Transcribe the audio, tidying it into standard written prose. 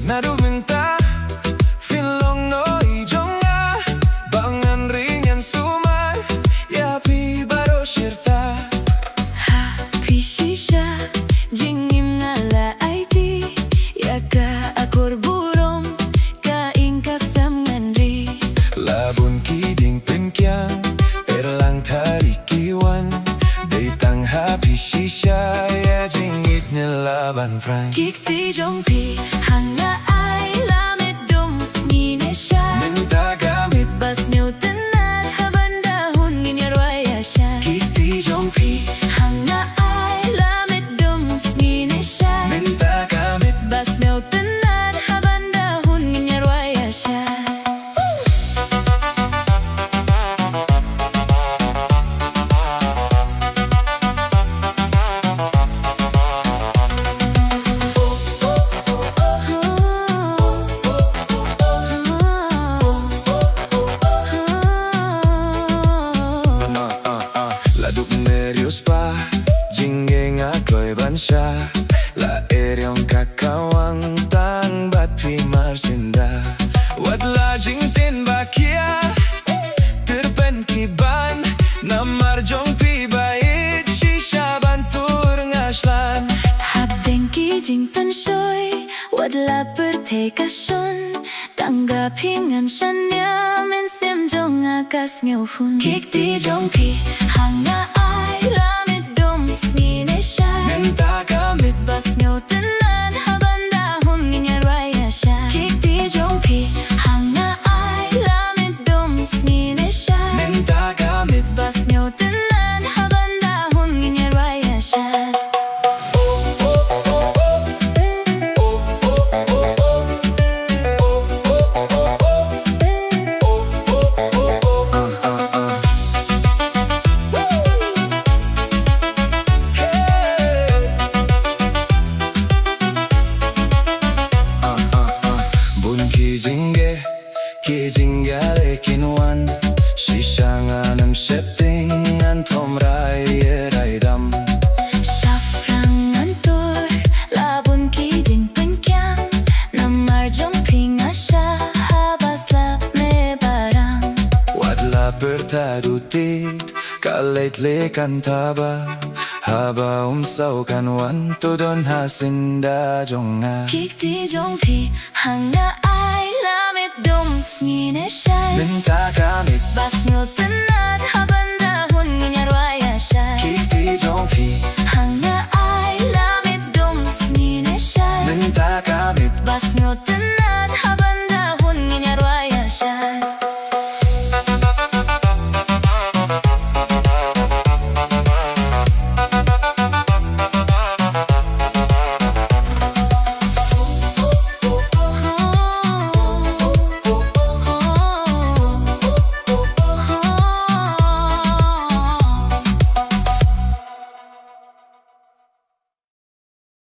나도 minta filong no ijonga bangan ringan sumar ya pi baro shirta Happy shisha jingim ngala IT ya ka akur burong ka ingka samnganri labun kiding pinkyang erlang tarikiwan datang happy shisha ya jingit nilaban frank Kikti jongpi hanga ay lamit dum snine siya minta gamit Bas niyo tanan habandahon ginyarwaya siya kiti jongpi Hanga ay lamit dum snine siya minta gamit Bas niyo tanan habandahon ginyarwaya siya Laduk nervous pa Jingge nga kloy bansya La eryong kakawang tang bat pi marsinda Wadla jing tin bakia Terpen kiban Na marjong pi bait Shisha bantur ngaslan Habdeng kijing pansyoy wadla pertekasyon Tanggapingan siya niya Minsim jong akas ngewhun Kikti jong pi hanga ay lamit dum snine siya Minta gamit Bas ngew tanan habandahon ginyarwaya siya Kikti jong pi hanga ay lamit dum snine siya Minta gamit Bas ngew tanan habandahon ginyarwaya siya Kijinggale kinuan Shisha nga nam shepting An tom rai rai dam Safrang antor labun kijing penkyang Namar jumping asya habas lap me barang Wadla bertadutit Kalait lekan taba Haba umsaw kanwan Tudon hasinda jonga Kikti jong pi hanga ay lamit dum snine siya Minta gamit Bas nyo tanan habandahon ginyarwaya siya Kikti jongpi Hanga ay lamit dum snine siya Minta gamit Bas nyo tanan